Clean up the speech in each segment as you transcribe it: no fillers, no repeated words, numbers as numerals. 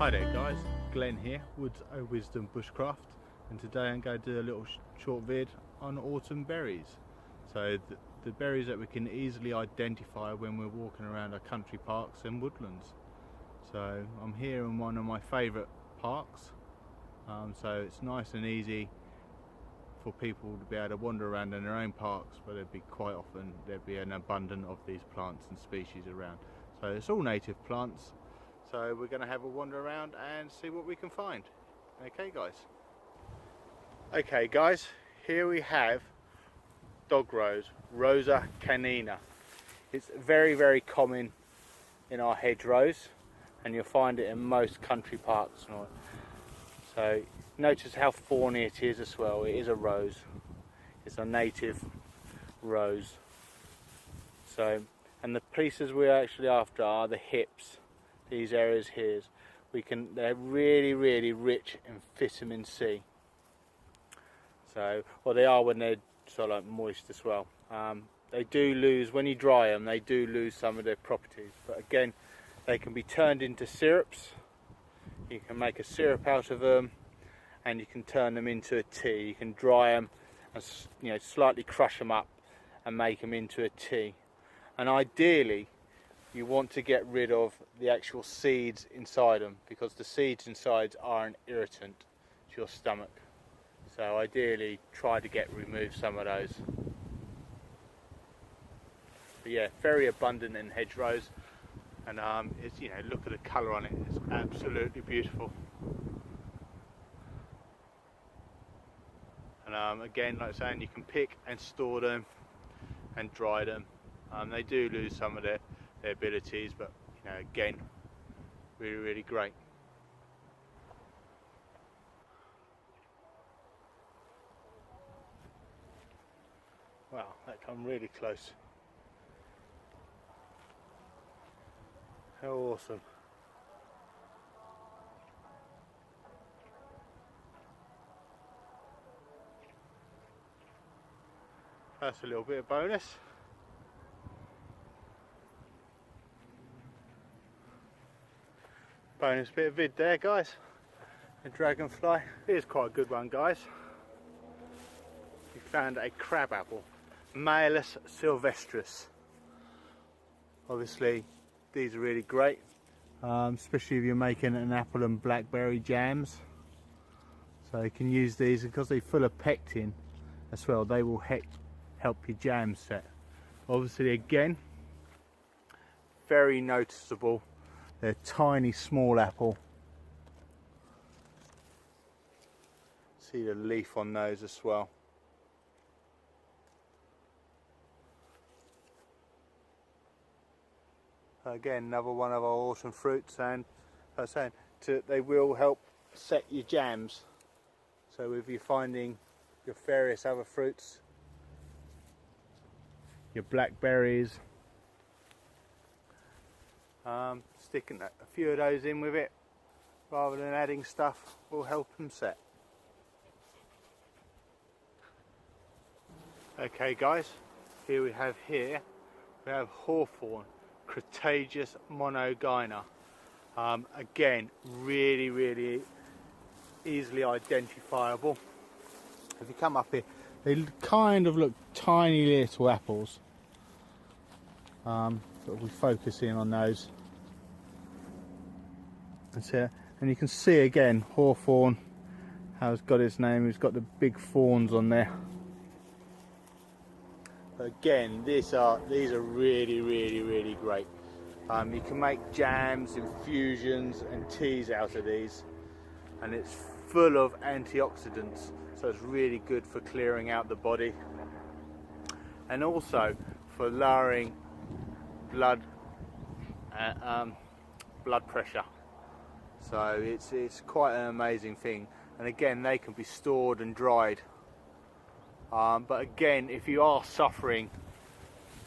Hi there guys, Glenn here, Woods O Wisdom Bushcraft, and today I'm going to do a little short vid on autumn berries. So the berries that we can easily identify when we're walking around our country parks and woodlands. So I'm here in one of my favourite parks, so it's nice and easy for people to be able to wander around in their own parks, but there'd be quite often there'd be an abundance of these plants and species around. So it's all native plants. So we're going to have a wander around and see what we can find. Okay guys, here we have dog rose, Rosa canina. It's very common in our hedgerows, and you'll find it in most country parks. So notice how thorny it is as well. It is a rose. It's a native rose. So, and the pieces we're actually after are the hips. These areas here, they're really rich in vitamin C. So, well, they are when they're sort of like moist as well. They do lose, when you dry them, they do lose some of their properties. But again, they can be turned into syrups. You can make a syrup out of them, and you can turn them into a tea. You can dry them and slightly crush them up and make them into a tea. And ideally, you want to get rid of the actual seeds inside them, because the seeds inside are an irritant to your stomach. So ideally try to remove some of those. But yeah, very abundant in hedgerows, and it's, look at the colour on it, it's absolutely beautiful. And again, like I was saying, you can pick and store them and dry them. They do lose some of their abilities, but again, really great. Wow, that come really close. How awesome. That's a little bit of bonus. Bonus bit of vid there, guys. A dragonfly. It is quite a good one, guys. We found a crab apple, Malus sylvestris. Obviously, these are really great, especially if you're making an apple and blackberry jams. So you can use these because they're full of pectin as well. They will help your jam set. Obviously, again, very noticeable. They're tiny, small apple. See the leaf on those as well. Again, another one of our autumn fruits, and as I was saying, they will help set your jams. So if you're finding your various other fruits, your blackberries, sticking a few of those in with it rather than adding stuff will help them set. Okay guys, we have hawthorn, Crataegus monogyna. Again, really easily identifiable. If you come up here, they kind of look tiny little apples. But we focus in on those. And you can see again, hawthorn, how it's got its name. It's got the big thorns on there. But again, these are really great. You can make jams, infusions, and teas out of these, and it's full of antioxidants. So it's really good for clearing out the body, and also for lowering blood pressure. So it's quite an amazing thing. And again, they can be stored and dried. But again, if you are suffering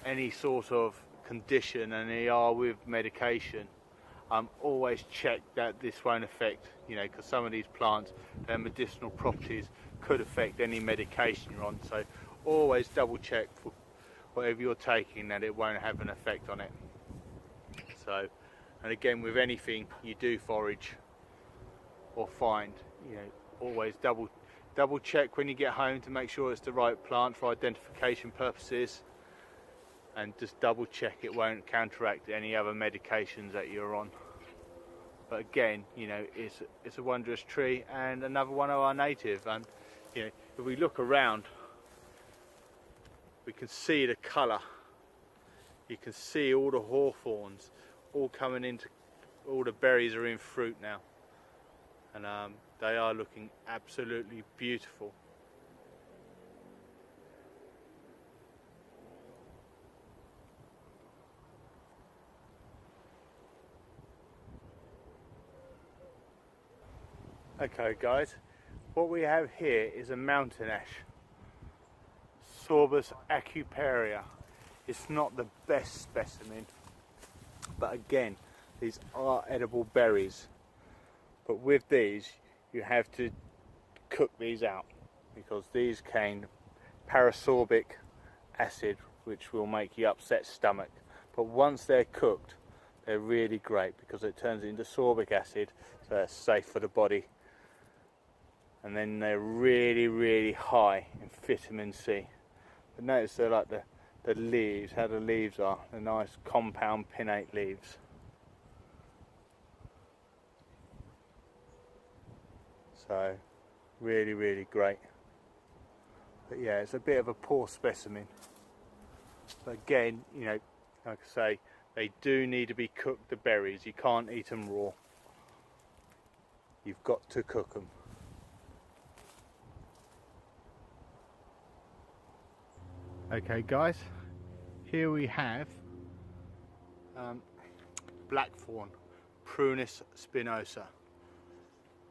any sort of condition and you are with medication, always check that this won't affect, because some of these plants, their medicinal properties could affect any medication you're on. So always double check for whatever you're taking that it won't have an effect on it. So, and again, with anything you do forage, or find. You know, always double check when you get home to make sure it's the right plant for identification purposes, and just double check it won't counteract any other medications that you're on. But again, you know, it's a wondrous tree and another one of our native. And you know, if we look around, we can see the colour. You can see all the hawthorns all coming into, all the berries are in fruit now, and they are looking absolutely beautiful. Okay guys, what we have here is a mountain ash, Sorbus acuparia. It's not the best specimen, but again, these are edible berries. But with these, you have to cook these out, because these contain parasorbic acid, which will make you upset stomach. But once they're cooked, they're really great because it turns into sorbic acid, so that's safe for the body. And then they're really high in vitamin C. But notice they're like the leaves, how the leaves are, the nice compound pinnate leaves. So really great. But yeah, it's a bit of a poor specimen. But again, you know, like I say, they do need to be cooked, the berries. You can't eat them raw. You've got to cook them. Okay guys, here we have blackthorn, Prunus spinosa,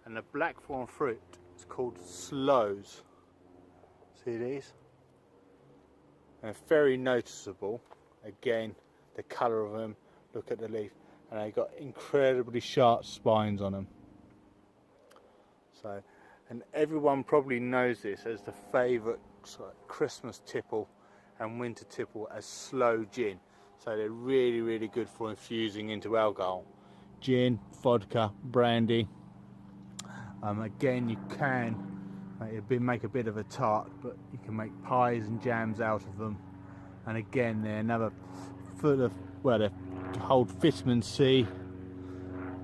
and the blackthorn fruit is called sloes. See these? And it's very noticeable. Again, the colour of them, look at the leaf, and they've got incredibly sharp spines on them. So, and everyone probably knows this as the favourite Christmas tipple and winter tipple as sloe gin. So they're really good for infusing into alcohol. Gin, vodka, brandy. Again, you can make a bit of a tart, but you can make pies and jams out of them. And again, they're another full of, well, they hold vitamin C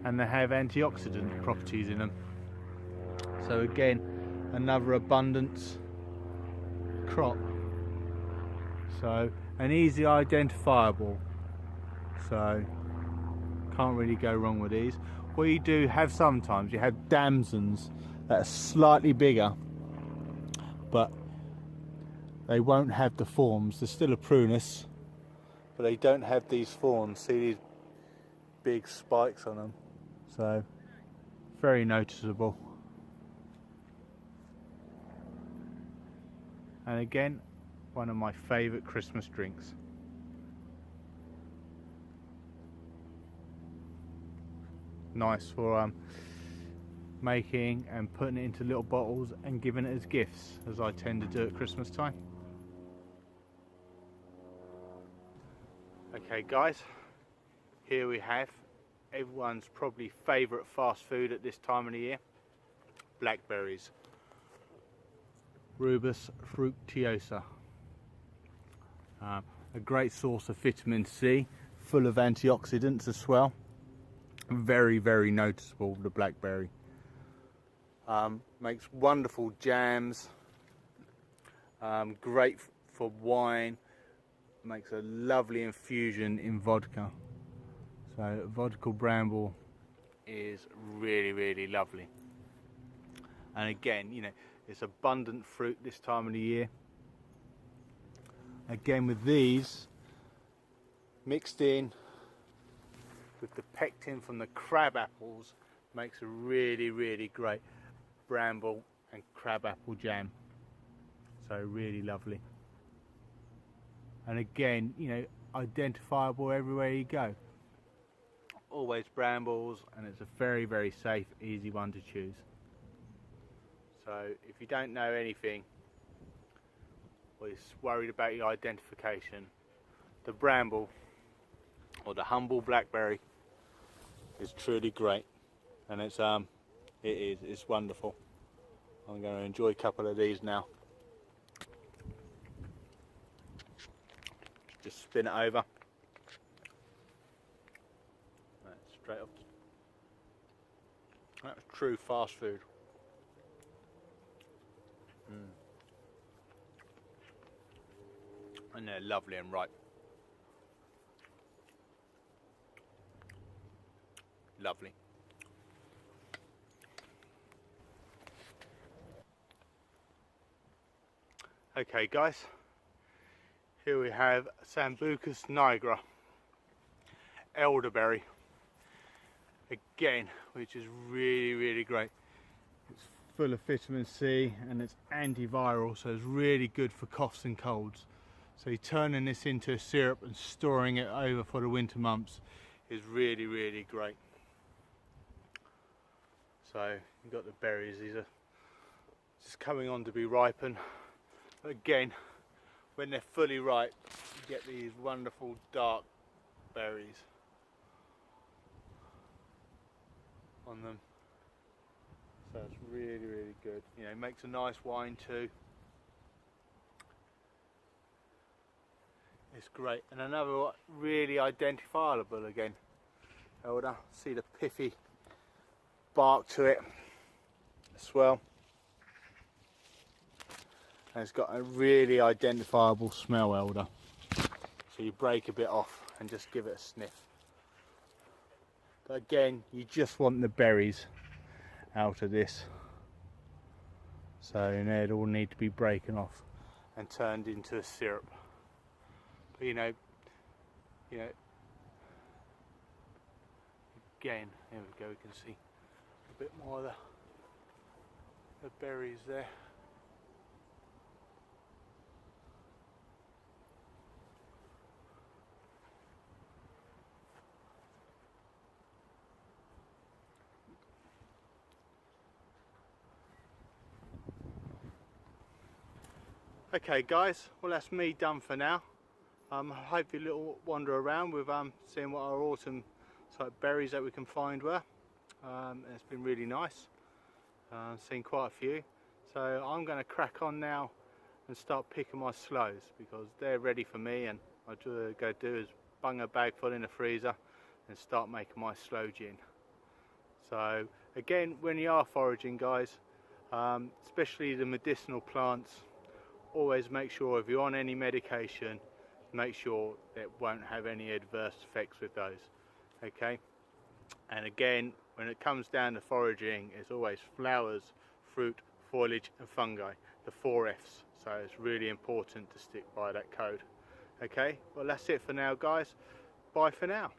and they have antioxidant properties in them. So again, another abundance crop. So, and easy identifiable. So, can't really go wrong with these. What you do have sometimes, you have damsons that are slightly bigger, but they won't have the forms. They're still a prunus, but they don't have these forms. See these big spikes on them? So, very noticeable. And again, one of my favourite Christmas drinks. Nice for making and putting it into little bottles and giving it as gifts, as I tend to do at Christmas time. Okay guys, here we have everyone's probably favourite fast food at this time of the year, blackberries. Rubus fructuosa. A great source of vitamin C, full of antioxidants as well. Very noticeable, the blackberry. Makes wonderful jams, great for wine, makes a lovely infusion in vodka. So vodka bramble is really lovely. And again, you know, it's abundant fruit this time of the year. Again, with these mixed in with the pectin from the crab apples, makes a really great bramble and crab apple jam. So really lovely. And again, you know, identifiable everywhere you go. Always brambles, and it's a very safe, easy one to choose. So if you don't know anything, or you're worried about your identification, the bramble or the humble blackberry is truly great, and it's It is, it's wonderful. I'm going to enjoy a couple of these now. Just spin it over. That's straight off. That's true fast food. And they're lovely and ripe. Lovely. Okay guys, here we have Sambucus nigra, elderberry, again, which is really great. It's full of vitamin C and it's antiviral, so it's really good for coughs and colds. So you're turning this into a syrup and storing it over for the winter months is really great. So you've got the berries, these are just coming on to be ripened. Again, when they're fully ripe, you get these wonderful dark berries on them. So it's really good. You know, it makes a nice wine too. It's great. And another one, really identifiable again. Elder, see the pithy bark to it as well. And it's got a really identifiable smell, elder. So you break a bit off and just give it a sniff. But again, you just want the berries out of this. So they'd all need to be broken off and turned into a syrup. But you know, again, there we go, we can see a bit more of the berries there. Okay guys, well that's me done for now. Hopefully a little wander around with seeing what our autumn sort of berries that we can find were. It's been really nice. Seen quite a few. So I'm going to crack on now and start picking my sloes because they're ready for me, and what I go do is bung a bag full in the freezer and start making my sloe gin. So again, when you are foraging guys, especially the medicinal plants, always make sure if you're on any medication, make sure it won't have any adverse effects with those. Okay, and again, when it comes down to foraging, it's always flowers, fruit, foliage and fungi, the 4 F's. So it's really important to stick by that code. Okay, well that's it for now guys. Bye for now.